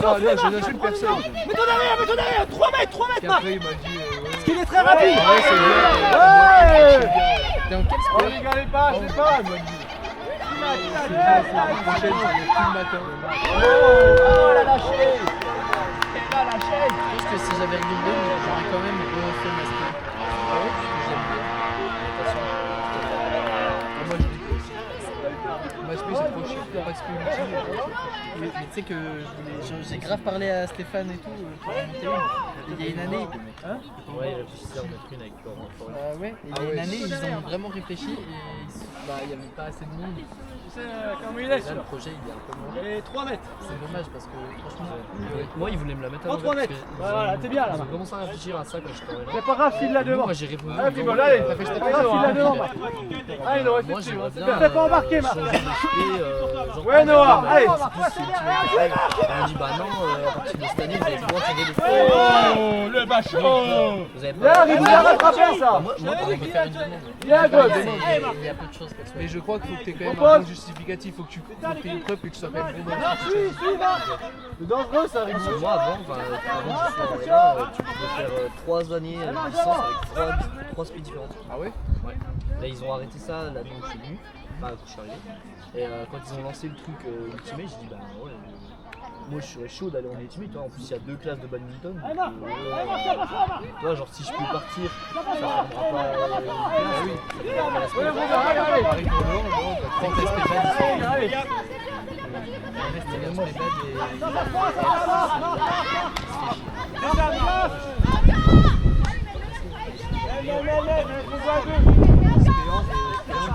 Non, je n'insulte personne. Mets-ton derrière, 3 mètres, Et Marc. après, il m'a dit, Parce qu'il est très rapide. ouais, c'est bien. T'es en quel sport? Rigolez pas, je sais pas. Elle m'a dit. La prochaine, je vais tout le matin. Oh, la lâché. Je pense que si j'avais regardé, j'aurais quand même refait ma sport. Ah ouais, parce que j'aime bien. Moi, je dis ma spé, c'est trop chiant. Pas de spé ultime. Mais tu sais que j'ai grave parlé à Stéphane et tout pour en monter une. Il y a une année. Hein? Ouais, il réfléchissait à en mettre une avec Laurent. Ouais, il y a une année, ils ont vraiment réfléchi et il n'y avait pas assez de monde. Comment il Là, est le projet, il est un peu moins. Et 3 mètres. C'est dommage parce que franchement, moi, ils voulaient me la mettre à En 3 mètres. Voilà, t'es bien là. Ils ont commencé à réfléchir à ça quand j'étais en L1. C'est pas grave, file là devant. Moi, j'ai répondu. Allez, Fibol, allez. Ça fait C'est pas grave, file là devant. Allez, Noah, Moi, c'est j'aimerais dessus. bien. Fais pas embarquer, Marc. Changer de spé, Ouais, Noah, allez. On m'a dit, bah non, à partir de cette année, vous avez le droit de changer de spé. Oh, le bachot. Vous avez Viens, pas. il a rattrapé ça. Moi, on peut faire une demande. Viens, God. Il y a peu de choses qu'elle soit. Mais je crois qu'il faut que tu aies quand même un bon justificatif. Il faut que tu aies une preuve et que tu sois quand même bon dans ce que tu fais. C'est dangereux ça, Rigo. Parce que moi, avant que je sois en L1, tu pouvais faire 3 années de licence avec 3 speeds différentes. Ah ouais? Ouais. Là, ils ont arrêté ça l'année où je suis venu, enfin quand je suis arrivé. Et quand ils ont lancé le truc Ultimate, j'ai dit bah ouais, moi je serais chaud d'aller en Ultimate. Toi, en plus, il y a 2 classes de badminton. Tu vois, genre si je peux partir, ça ne prendra pas une classe. Pareil pour Laurent, quand tu testes tes badges,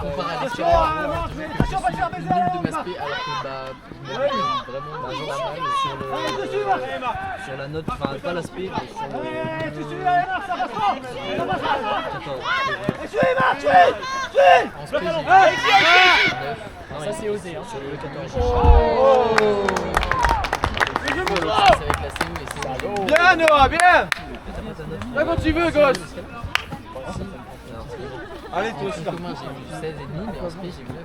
comparé à l'extérieur, je trouve que je suis nul de ma spé alors que vraiment pas mal sur la note, enfin pas l'aspect, mais sur le... En spé, ça c'est osé, hein. Sur le 14. C'est avec la CE et c'est... Bien, Noah, bien. Là quand tu veux, gosse. Allez, toi aussi. En commun, j'ai eu 16,5, mais en spé, j'ai eu 9.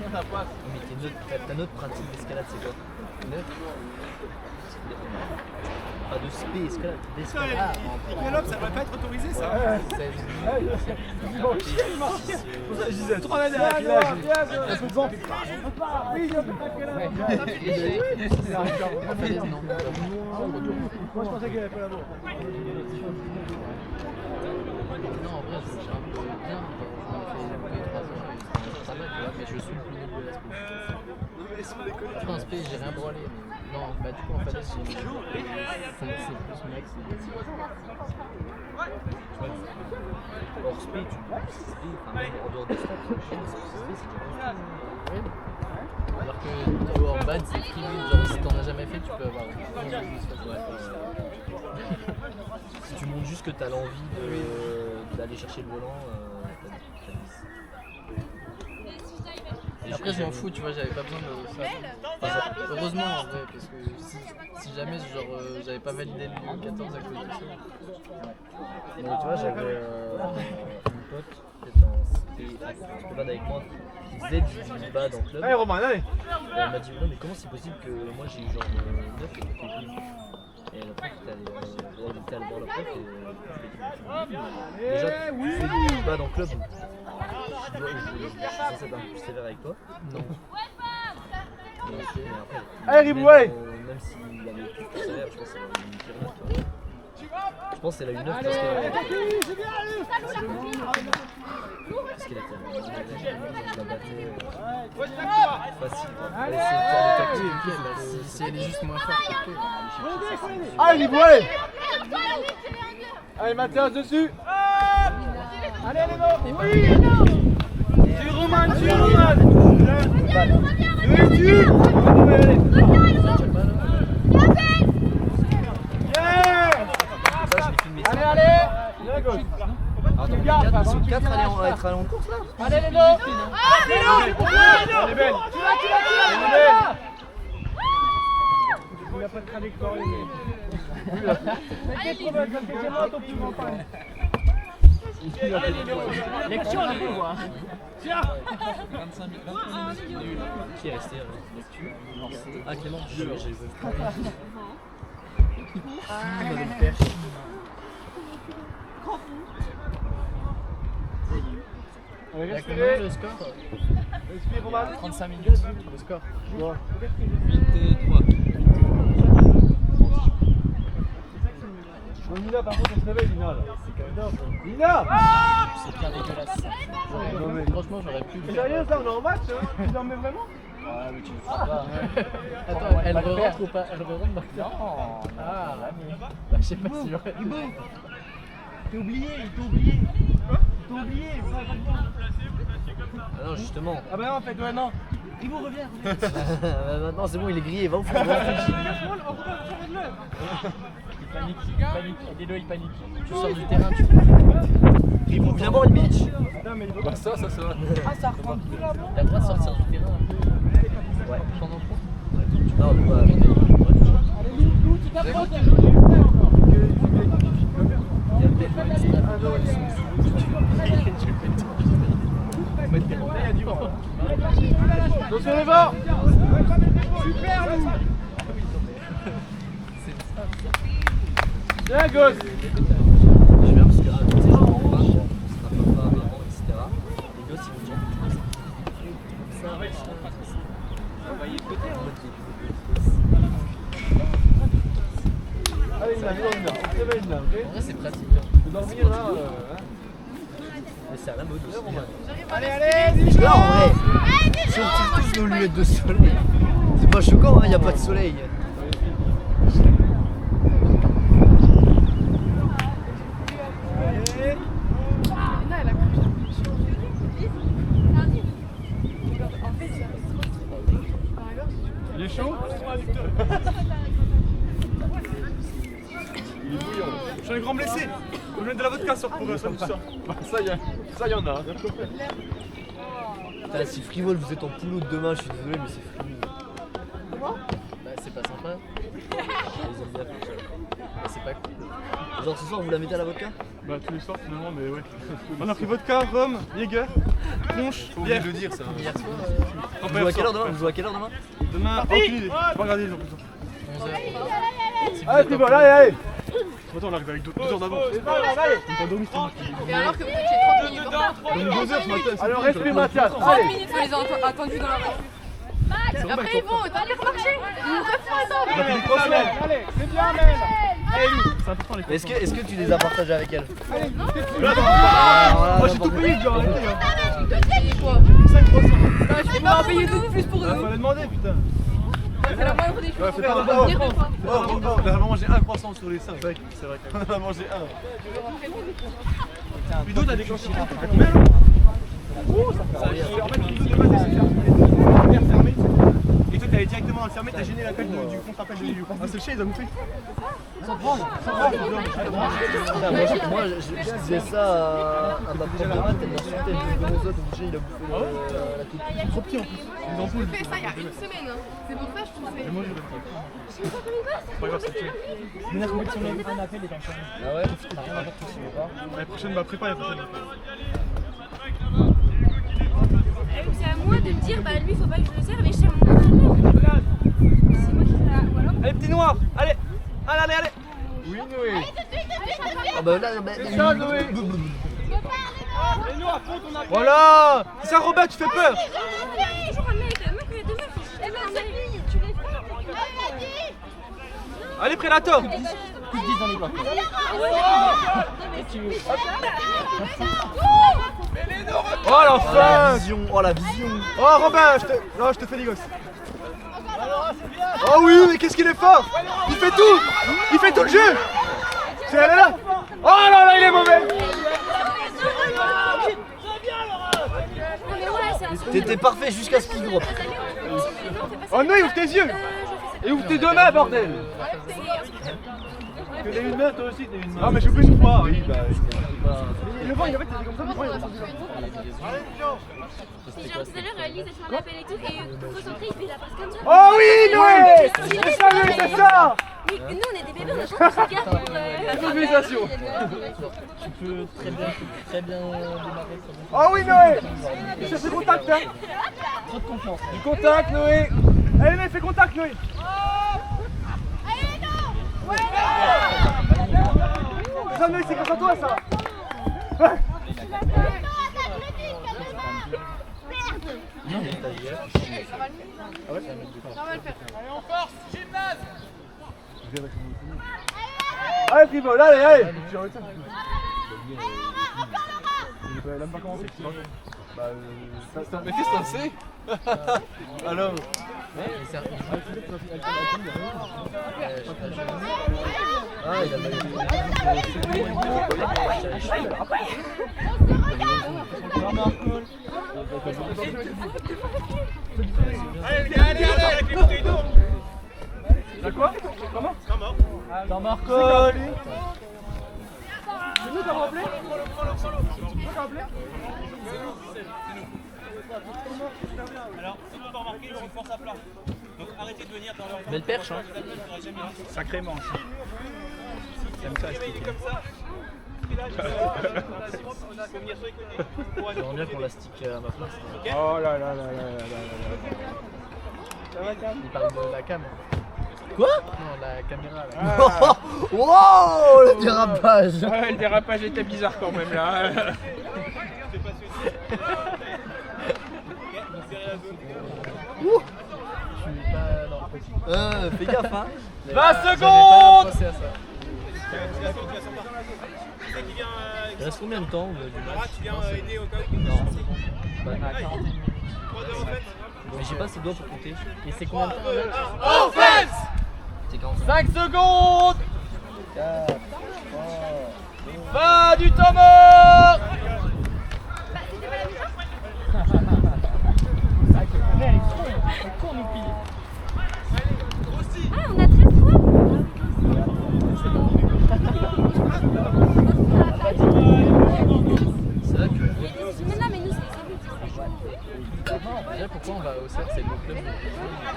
Mais ta note pratique d'escalade, c'est quoi? 9. Pas de spé, escalade, d'escalade. Pénélope, ça va pas être autorisé ça. 16. Je disais 3 mètres derrière là. Un peu de vent. Oui, je peux pas que là. Moi je pensais qu'il avait pas la bourre. Non, en vrai, j'ai un peu bien. Ça va, tu vois, mais je suis le plus nul de la spé. Je fais un spé, j'ai rien branlé. Non, bah du coup, en fait, j'ai 5C plus max. Hors spé, enfin même en dehors des stats, Oui. Alors que hors bad, c'est free win. Genre, si t'en as jamais fait, tu peux avoir. Si tu montres juste que t'as l'envie d'aller chercher le volant, t'as 10. Après, je m'en fous, tu vois, j'avais pas besoin de ça. Enfin, heureusement, en vrai, parce que si jamais genre, j'avais pas validé le 14 à cause de ça. Mais tu vois, j'avais une pote qui était en bad avec moi, qui faisait du bad en club. Allez, Romain, allez. Et elle m'a dit, ouais, mais comment c'est possible que moi j'ai eu genre 9 et que toi t'es 10? Et la prof était allée voir la prof et je lui ai dit, déjà, tu fais du bad en club, je suis censé être un peu plus sévère avec toi. Non. Allez, Ribou, allez. Même s'il avait plus de salaire, je pense que c'est une pire note. Je pense que c'est la U9 parce qu'il a été facile. Si elle est juste moins forte. Allez, Ribou, allez. Allez, Mathias, dessus. Allez, allez, non. Oui. Tu Roman, tu Roman. Oui, tu. Allez. Allez, allez. Bien, gauche. Ils sont 4 à être allés en course là. Allez, les deux. Allez, belle. Tu l'as. Il n'a pas de trajectoire, mais... Lecture, les deux, quoi. Tiens. 25 minutes. Qui est resté Ah, Clément, j'ai vu. Allez, respirez. Le score Respire, Roman. 35 minutes. Le score. 8-3. Nina, par contre, on se réveille, Nina. Nina. C'est bien dégueulasse. Franchement, j'aurais pu. T'es sérieux, ça, on est en match, hein? Tu dormais vraiment? Ouais, mais tu le sais pas. Attends, elle rentre ou pas? Elle rentre? Non. Ah, bah, je sais pas si j'aurais. T'es oublié, il t'a oublié. T'as oublié. Ah non, justement. Ah bah non, en fait, ouais, non. Ribou, reviens. Maintenant, c'est bon, il est grillé, va au fond. Il panique. Dis-le, il panique. Tu sors du terrain, tu. Ribou, viens boire une bitch. Bah ça va. Ah, ça reprend plus là, bon. T'as le droit de sortir du terrain un peu. Ouais. Pendant trop. Non, mais Allez, Lou, tu t'approches. Attention les vents. Super Lou. Bien gosse. je viens parce que, tu sais, je comprends pas, on se rappelle pas avant, etc. Les gosses, ils vont dire. Allez, Nina, on se réveille là, ok? En vrai, c'est pratique. De dormir là. Mais c'est à la mode aussi. Allez, allez. Là, en vrai, si on tire tous nos lunettes de soleil, c'est pas choquant, hein, y a pas de soleil. Il est chaud? Il est bouillant. Je suis un grand blessé. Vous mettez de la vodka sur pour ça. Ça y en a. Putain, si frivole, vous êtes en poulot de demain, je suis désolé, mais c'est frivole. Bah, c'est pas sympa. Ils aiment bien faire ça. Bah, c'est pas cool. Genre ce soir, vous la mettez à la vodka? Bah tous les soirs finalement, mais ouais. On a pris vodka, rhum, Jäger, punch, bière. le dire ça. Hier soir, Vous jouez à quelle heure demain? Vous jouez à quelle heure demain? Demain, aucune idée. J'ai pas regardé les jours. 11h. Allez, Frivol, allez. Attends, on arrive avec 2 heures d'avance. Et alors que vous étiez 30 minutes en retard. On est 2 heures ce matin. Alors respire Mathias, 30 allez. minutes, vous les avez attendus dans la voiture. Et après ils vont, t'as l'air marcher. Ils nous refont attendre. Allez, c'est bien, Mel. Est-ce que tu les as partagés avec elle? Moi j'ai tout payé, tu vas arrêter. Quoi 5%. Je vais pas en payer deux de plus pour eux. Fallait demander, putain. C'est la moindre des choses. Ouais, fais pas On un va venir ou pas On a mangé un croissant sur les 5. C'est vrai qu'on a mangé un. Ludo, t'as déclenché un truc avec Mel? En fait, Ludo de base, c'est fermé. Et toi, t'allais directement à le fermer, t'as gêné l'appel du contre-appel de Liu. Ah, c'est le chien, ils ont bouffé. Putain, moi, je disais ça à ma prof de maths, elle m'insultait, elle me disait comment ça, ton chien il a bouffé la coupe. Trop petit en plus. Ils en J'ai fait ça il y a une semaine. Hein. C'est pour ça que je trouve Et moi, je l'ai fait. c'est Pas grave, c'est tué. Ah ouais? La prochaine, bah prépare la prochaine. C'est à moi de me dire, bah lui faut pas que je le serve et je serve mon C'est moi qui fais la. Voilà. Allez, petit noir. Allez. Allez. Oui, Noé. Ah bah là, C'est ça, Noé. Voilà. C'est ça, Robert, tu fais peur. Toujours un mec, il y a deux meufs. Allez, Predator. Oh l'enfant. Oh la vision. Oh Robin, je te fais des gosses. Oh oui, mais qu'est-ce qu'il est fort. Il fait tout. Il fait tout le jeu. C'est elle est là. Oh là là, il est mauvais. T'étais parfait jusqu'à ce qu'il drop. Oh non, ouvre tes yeux. Et ouvre tes deux mains, bordel. Que t'as une main, toi aussi, t'as une main. Ah mais je peux pas. Oui, bah. Le vent, il va être comme ça, mais il va J'ai tout à l'heure, Lise, elle m'appelle et tout, et concentré, il fait la passe comme ça. Oh oui, Noé. C'est ça, Noé, c'est ça. Mais nous, on est des bébés, on a trop de regards pour. Mobilisation. Tu peux très bien démarrer. Oh oui, Noé. Il cherche le contact, hein. Trop de confiance. Du contact, Noé. Allez, Noé, fais contact, Noé. Ça, Noé, c'est grâce à toi, ça. Ouais. Allez, Primo, là, allez. Il n'a même pas commencé. Mais qu'est-ce que t'en sais? Alors Ah, il a mal. T'as quoi? Comment? Dans Marco. C'est nous qui avons appelé? C'est nous qui avons appelé? Alors, si vous en remarquez, ils ont une force à plat. Donc arrêtez de venir dans leur Belle perche, hein. sacré manche. J'aime ça, expliquer. comme ça. Et là, je vais venir sur les côtés. J'aimerais bien qu'on la stick à ma place. Oh là là là là là là là. Il parle de la cam. Quoi? Non, la caméra là. Wow, le dérapage. Ouais, le dérapage était bizarre quand même là. Fais gaffe, hein. 20 secondes. Pensez à ça. Il reste combien de temps du match? Tu viens aider au cas où. Non. À 40 minutes. Mais j'ai pas ses doigts pour compter. Et c'est combien de temps? Offense. C'est 45. 5 secondes. 20 du temps mort. Ah, on a 13-3. C'est là que. Mais non, mais nous, c'est Déjà, pourquoi on va au CERF, c'est le club?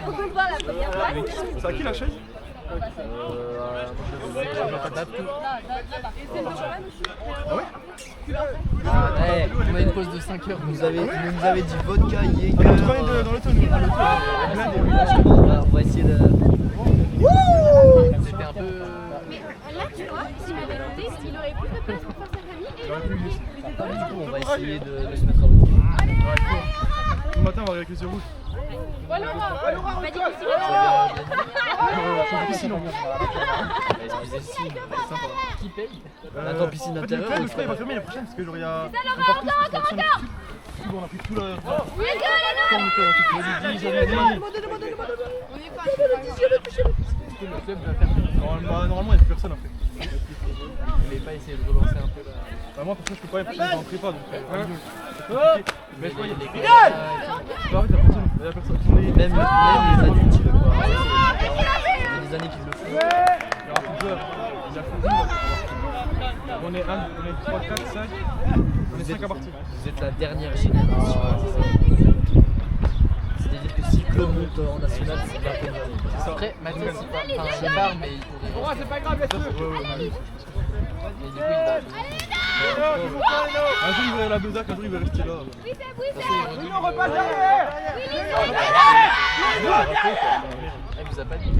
on peut voir la première place. C'est à qui la chaise? Ouais, on a une pause de 5 heures. Vous nous avez dit vodka, Jaeger. On est dans le tonneau. On va essayer de. C'était un peu. Mais là, tu vois, s'il m'avait demandé, il aurait plus de place pour faire sa famille. Et là, Du coup, on va essayer de se mettre à l'autre. Le matin, on va avec les yeux rouges. voilà, on va dire que Qui paye? Attends, piscine intérieure. Le frais, il va fermer la prochaine parce que genre il y a. On a pris tout la. Le club va faire. Normalement, il n'y a plus personne en fait. Vous voulez pas essayer de relancer un peu là? Bah, moi, pour ça, je peux pas, parce que je rentrais pas. Donc, mais je crois qu'il y a des. Il Bah, en fait, il y a personne. Même les adultes, ils le voient. Il y a des années qu'ils le font. Il y aura plus de joueurs. Il y a plus de joueurs. On est 3, 4, 5. On est 5 à partir. Vous êtes la dernière génération. C'est-à-dire que si le club monte en national, c'est bien pour nous. Après, Mathias, il part, mais il pourrait. Oh, c'est pas grave, laisse-le. Et du coup, il va. Un jour, il va à la Bezac, un jour, il va rester là. on repasse derrière. Elle vous a pas dit.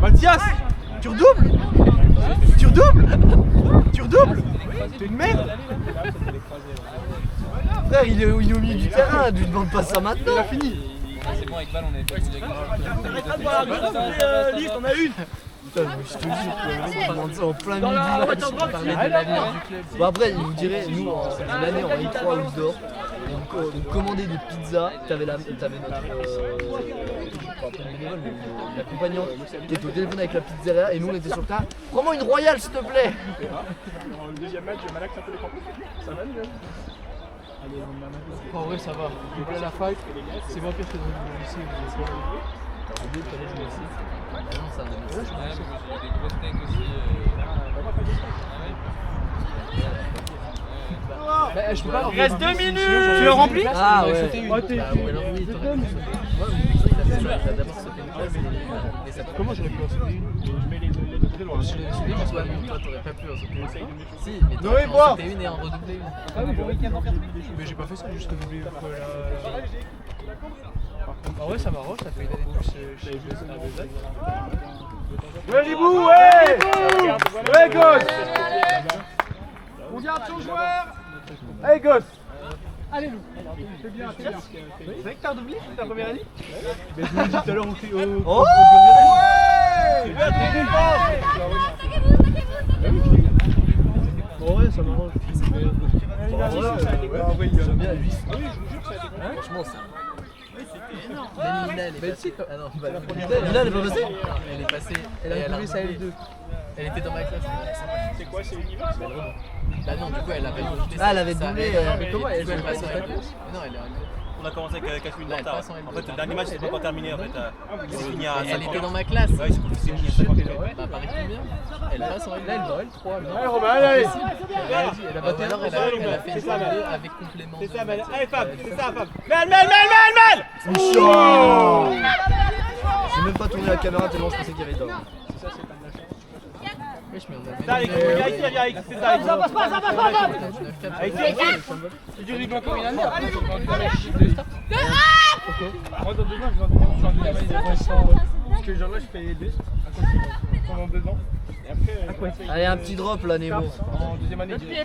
Mathias, tu redoubles. Tu redoubles. Tu redoubles. T'es une merde. Frère, il est au milieu du terrain, tu ne demandes pas ça maintenant. Il a fini. C'est bon, avec balle, on est pas Lise, on a une. Putain, je te jure, on demande ça en plein milieu du match. On parlait de l'avenir du club. Bon après, vous direz, nous, en l'année en I3 ou dehors, on commandait des pizzas, t'avais notre... pas le bénévole, mais l'accompagnante qui était au téléphone avec la pizzeria et nous on était sur le tas. Prends-moi une royale s'il te plaît. Dans le deuxième match, Malax un peu les campus. Ça va mieux. En vrai, ça va. Donc là, la fac, c'est moins pire que dans le lycée. Au début, t'allais jouer ici. Non, ça allait. Des grosses têtes aussi. Bah, je peux pas. Il reste 2 minutes. Tu le remplis? Ah ouais. Sauter une. Bah oui, t'aurais pu. Moi, il a d'abord sauté une classe et ça. Comment j'aurais pu en sauter une? Je mets les très loin. Toi, t'aurais pas pu en sauter une. Si, mais Noé, t'aurais pu en bois. sauter une et en redoubler une. Ah oui, mais j'ai pas fait ça, juste redoubler. En vrai, ça m'arrange, ça fait une année de plus chez les Ouais, Libou, ouais. Ouais, gosse. On garde son joueur. Allez, gosse. Allez, Lou. C'est bien, c'est bien. C'est vrai que t'as redoublé ta première année? Mais je vous l'ai dit tout à l'heure, on fait. Oh Bon, ouais, ça m'arrange. J'aime bien 8. Franchement, ça. Même Lina, elle est passée. Ah non, bah, Lina, elle est pas passée? Elle est passée. Elle a doublé sa L2. Elle était dans ma classe. C'est quoi, c'est Univers? Bah non, du coup, elle avait doublé. Ah, elle avait doublé. Mais comment elle Elle passe passe en L2. Non, elle est en L2. On a commencé avec 4 minutes de retard. passe en L2. En fait, le dernier match, c'est pas encore terminé. En fait, c'est fini à 5 Elle était dans ma classe. Ouais, c'est fini à 5 Bah, pareil combien? Elle passe en L2. Là, elle va L3. Allez, Robin, allez, allez. Elle a battu Alors, elle a fait C'est ça, L2 Mal. avec complément. C'est ça, de- Mal. Allez, Fab, c'est ça, Fab. J'ai même pas tourné la caméra tellement je pensais qu'il y avait d'or. Wesh, mais on a Allez, viens ici, c'est ça. Ça passe pas, ça passe pas. Allez, ici. Tu dis encore une année, après, tu vas moi, dans 2 ans, je vais en devenir parce que genre là, je fais les 2 pendant 2 ans. Et après, Allez, un petit drop là, Nemo. en deuxième année, j'ai fait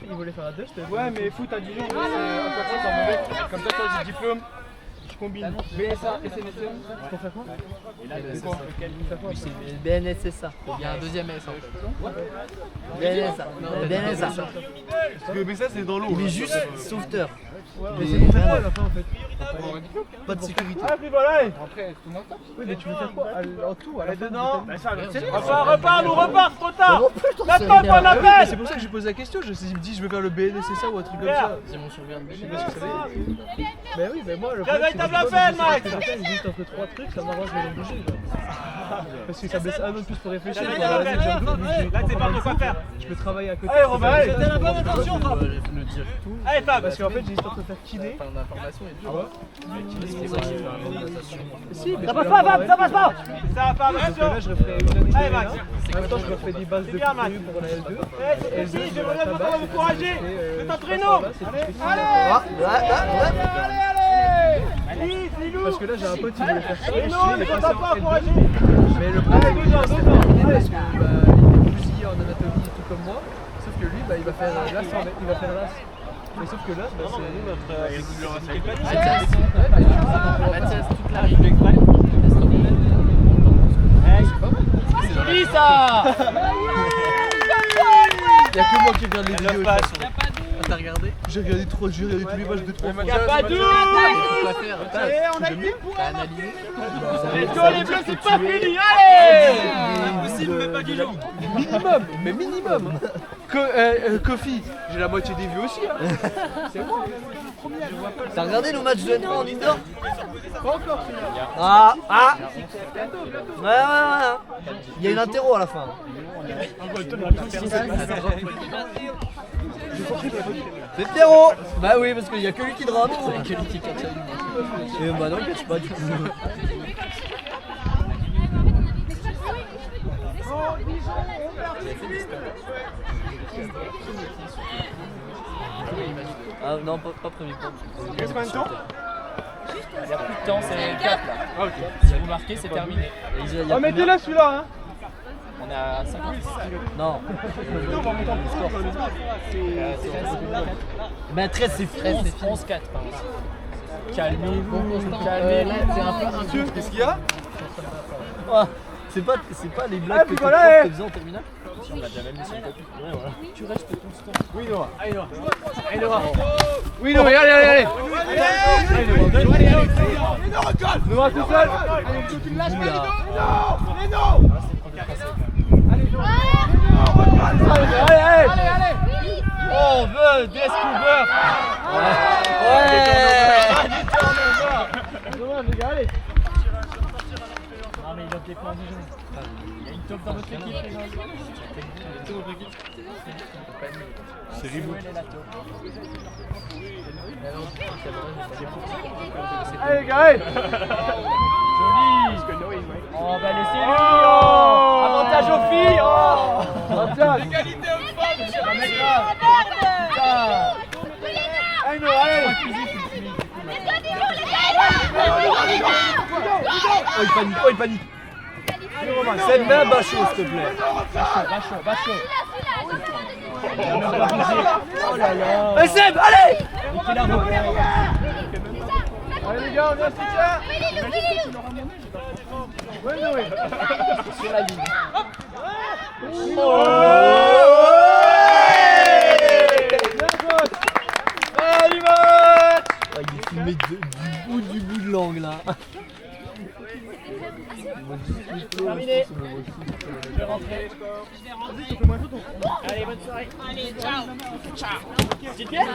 Il voulait faire à deux, c'était. ouais, mais foot à Dijon, c'est encore ça, c'est en mauvais. Comme ça, toi, j'ai diplôme. Je combine BSA et CNSM. Pour faire quoi? C'est quoi? Oui, c'est BNS, c'est ça. Il y a un deuxième S en fait. BNS, BNS. Parce que BSA, c'est dans l'eau. Il est juste sauveteur. Mais c'est pour faire quoi à la fin en fait? Pas de sécurité. Ah, puis voilà, allez. Oui, mais tu veux faire quoi en tout à la fin? Dedans. Repars, nous repars, trop tard. Putain, L'attends, pas Mais l'appel. c'est pour ça que j'ai posé la question. Je me dis, je vais faire le BNSSA ou un truc comme ça. Si on se souvient de Je sais pas ce que ça veut dire. Mais oui, mais moi, le Véritable appel, Max. Juste entre 3 trucs, ça m'arrange de l'embaucher. Parce que ça me laisse un an de plus pour réfléchir. Là, Quoi. Vas-y, j'ai un doute, mais là, c'est pas de quoi faire. je peux travailler à côté. Allez, Robin, allez. C'était la bonne intention, le dire tout. Allez, Fab. Parce qu'en fait, j'ai histoire de faire kiné. Enfin, l'information est dure. Si, mais Ça passe pas, Fab, ça passe pas. Ça va pas, Donc attention. là, je referai une année de Allez, Max. En même temps, je refais des bases de bien, Max. PPU pour la L2. Eh, c'est ceci, je voudrais vous encourager. C'est un traîneau. Allez. Ah, Allez, Filou. Parce que là, j'ai un pote qui voulait faire ça. Et Non, je mais suis on passé va en pas L2. encourager. Mais le problème, c'est que c'est terminé parce que il est bousillé en anatomie et tout comme moi. Sauf que lui, il va faire l'as. Il va faire l'as. Mais sauf que là, c'est. Mathias, toute la rue. C'est joli ça. Il n'y a que moi qui regarde les vidéos. T'as regardé? J'ai regardé tous les matchs de 3 fois. Y'a pas d'où. Faut pas faire. On a une T'as analysé? Let's go les bleus, c'est pas fini. Allez. Minimum, mais minimum. Kofi, j'ai la moitié des vues aussi. Hein. C'est moi. t'as regardé nos matchs de N3 en indoor? Pas encore celui-là. Ah. Ouais. Il y a une interro à la fin. C'est Pierrot. Bah oui, parce qu'il y a que lui qui drop. C'est que lui qui catch. Et bah non, il catch pas du coup. Ah non, pas premier point. Qu'est-ce qu'on a de temps? Il n'y a plus de temps, c'est 4 là. Ah, ok. Si vous marquez, c'est terminé. Oh, mettez-le celui-là, hein. On a 56 kilos. Non. On va monter en plus fort. Ben 13 c'est 13, c'est 11-4 pardon. Calmez-vous, calmez-vous. C'est un peu un Qu'est-ce qu'il y a? Ah, c'est pas les blagues Ah, que puis tu voilà, faisais en terminale? Si, on l'a déjà même mis sur le tapis. Ouais, voilà. Tu restes constant. Oui, Noah. Allez, Noah. Allez, Noah. Oui, Noah, allez, allez, allez. Noah tout seul. Allez. On veut des scoobers. Dommage, les gars, allez. Non mais il a des points de jeu. Il y a une top dans votre équipe les gars. Top dans votre équipe. C'est Ribou. Allez, les gars, allez. Joli. Oh bah laissez-lui. Oh. Avantage aux filles. Oh. Égalité homme-femme, cher Allez, Noah, allez. Oh, il panique. Seb, mets un bachot, s'il te plaît. Bachot. Oh là là. Seb, allez. Allez, les gars, on vient se soutien. Oui, Noé. Sur la ligne. Il est filmé du bout de l'angle là. Terminé. Je vais rentrer. Allez, bonne soirée. Allez, ciao. Ciao. Petite pièce.